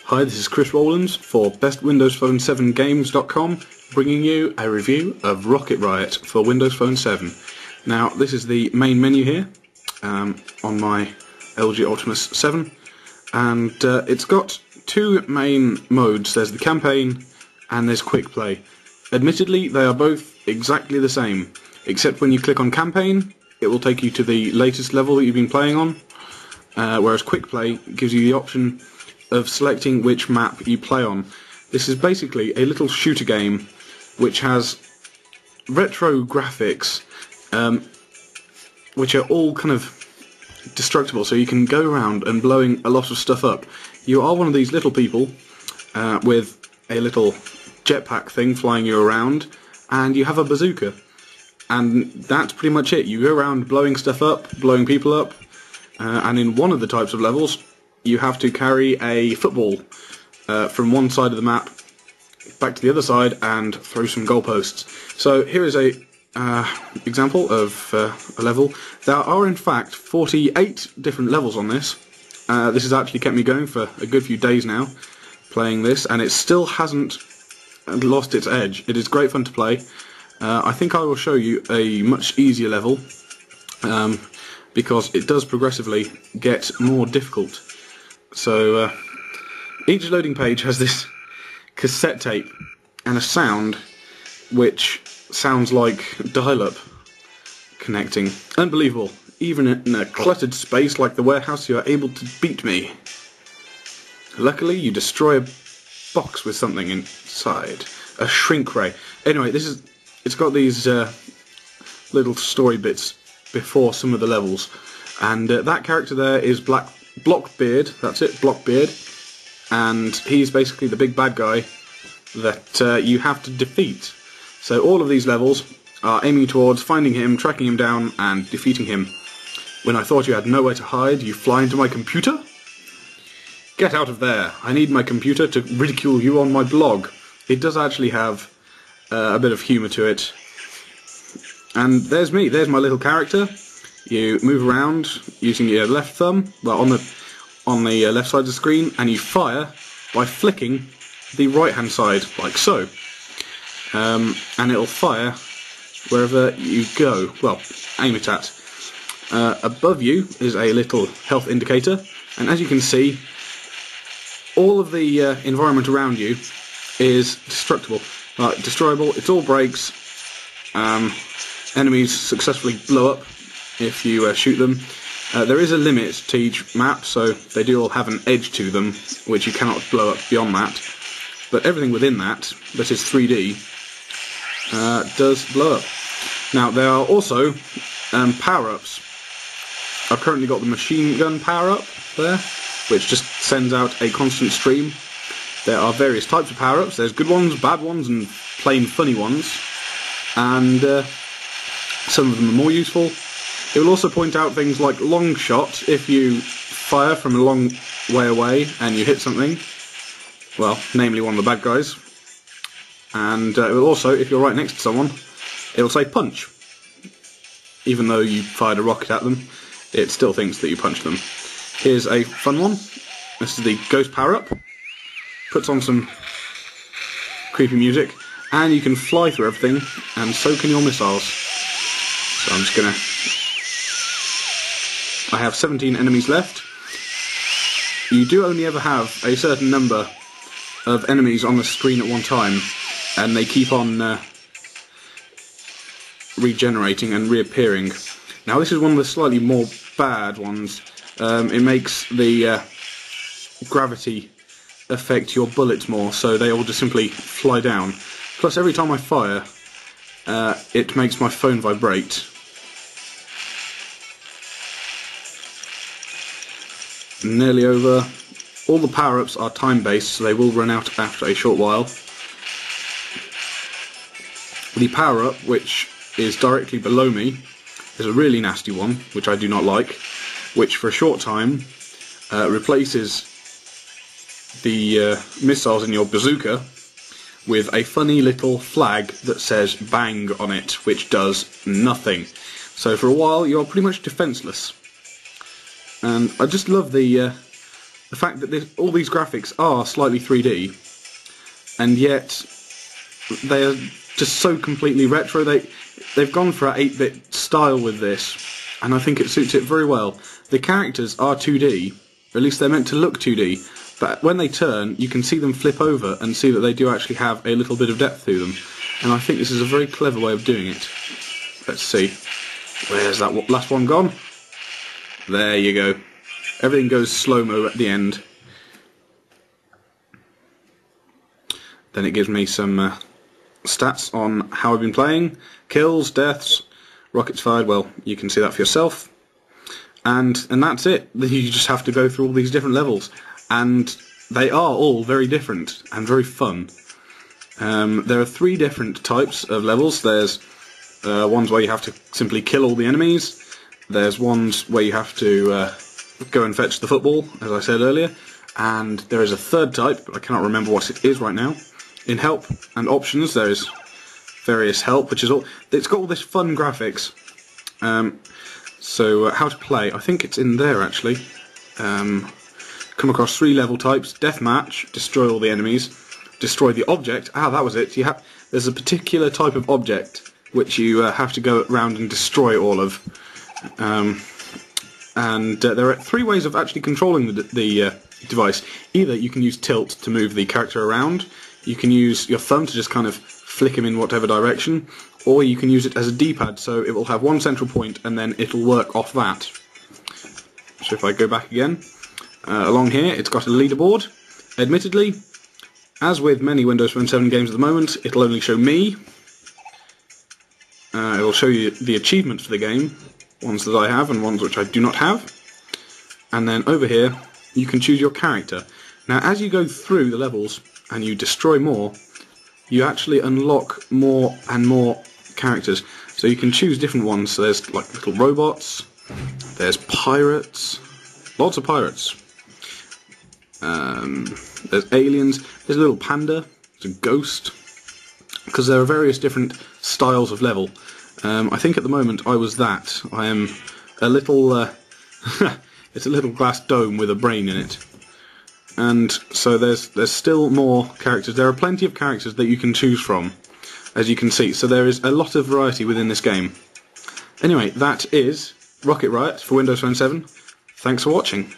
Hi, this is Chris Rowlands for bestwindowsphone7games.com, bringing you a review of RocketRiot for Windows Phone 7. Now, this is the main menu here on my LG Optimus 7, and it's got two main modes. There's the campaign and there's quick play. Admittedly, they are both exactly the same, except when you click on campaign, it will take you to the latest level that you've been playing on, whereas quick play gives you the option of selecting which map you play on. This is basically a little shooter game which has retro graphics, which are all kind of destructible, so you can go around and blowing a lot of stuff up. You are one of these little people with a little jetpack thing flying you around, and you have a bazooka, and that's pretty much it. You go around blowing stuff up, blowing people up, and in one of the types of levels you have to carry a football from one side of the map back to the other side and throw some goalposts. So here is a example of a level. There are in fact 48 different levels on this. This has actually kept me going for a good few days now, playing this, and it still hasn't lost its edge. It is great fun to play. I think I will show you a much easier level, because it does progressively get more difficult. So each loading page has this cassette tape and a sound which sounds like dial-up connecting. Unbelievable. Even in a cluttered space like the warehouse, you are able to beat me. Luckily, you destroy a box with something inside. A shrink ray. Anyway, it's got these little story bits before some of the levels, and that character there is BlockBeard, that's it, BlockBeard, and he's basically the big bad guy that you have to defeat. So all of these levels are aiming towards finding him, tracking him down, and defeating him. When I thought you had nowhere to hide, you fly into my computer? Get out of there. I need my computer to ridicule you on my blog. It does actually have a bit of humour to it. And there's me, there's my little character. You move around using your left thumb, well, on the left side of the screen, and you fire by flicking the right hand side, like so. And it'll fire wherever you go. Well, aim it at. Above you is a little health indicator, and as you can see, all of the environment around you is destroyable. It all breaks. Enemies successfully blow up if you shoot them. There is a limit to each map, so they do all have an edge to them, which you cannot blow up beyond that. But everything within that is 3D, does blow up. Now, there are also power-ups. I've currently got the machine gun power-up there, which just sends out a constant stream. There are various types of power-ups. There's good ones, bad ones, and plain funny ones. And some of them are more useful. It will also point out things like long shot. If you fire from a long way away and you hit something, well, namely one of the bad guys, and it will also, if you're right next to someone, it will say punch. Even though you fired a rocket at them, it still thinks that you punched them. Here's a fun one. This is the ghost power-up. Puts on some creepy music, and you can fly through everything, and so can your missiles. So I'm just gonna... I have 17 enemies left. You do only ever have a certain number of enemies on the screen at one time, and they keep on regenerating and reappearing. Now, this is one of the slightly more bad ones. It makes the gravity affect your bullets more, so they all just simply fly down. Plus, every time I fire, it makes my phone vibrate. Nearly over. All the power-ups are time-based, so they will run out after a short while. The power-up, which is directly below me, is a really nasty one, which I do not like, which for a short time replaces the missiles in your bazooka with a funny little flag that says bang on it, which does nothing. So for a while you're pretty much defenceless. And I just love the the fact that all these graphics are slightly 3D, and yet they are just so completely retro. They've gone for an 8-bit style with this, and I think it suits it very well. The characters are 2D, or at least they're meant to look 2D, but when they turn, you can see them flip over and see that they do actually have a little bit of depth to them. And I think this is a very clever way of doing it. Let's see. Where's that last one gone? There you go. Everything goes slow-mo at the end. Then it gives me some stats on how I've been playing. Kills, deaths, rockets fired, well, you can see that for yourself. And that's it. You just have to go through all these different levels. And they are all very different and very fun. There are 3 different types of levels. There's ones where you have to simply kill all the enemies. There's ones where you have to go and fetch the football, as I said earlier. And there is a 3rd type, but I cannot remember what it is right now. In help and options, there is various help, which is all. It's got all this fun graphics. So how to play? I think it's in there actually. Come across 3 level types: deathmatch, destroy all the enemies. Destroy the object. Ah, that was it. There's a particular type of object which you have to go around and destroy all of. There are 3 ways of actually controlling the device. Either you can use tilt to move the character around, you can use your thumb to just kind of flick him in whatever direction, or you can use it as a D-pad, so it will have one central point and then it'll work off that. So if I go back again, along here it's got a leaderboard. Admittedly, as with many Windows Phone 7 games at the moment, it'll only show me. It'll show you the achievements for the game, ones that I have and ones which I do not have. And then over here, you can choose your character. Now, as you go through the levels and you destroy more, you actually unlock more and more characters. So you can choose different ones. So there's like little robots, there's pirates, lots of pirates. There's aliens, there's a little panda, there's a ghost, because there are various different styles of level. I think at the moment I was that. I am a little, it's a little glass dome with a brain in it. And so there's still more characters. There are plenty of characters that you can choose from, as you can see. So there is a lot of variety within this game. Anyway, that is RocketRiot for Windows Phone 7. Thanks for watching.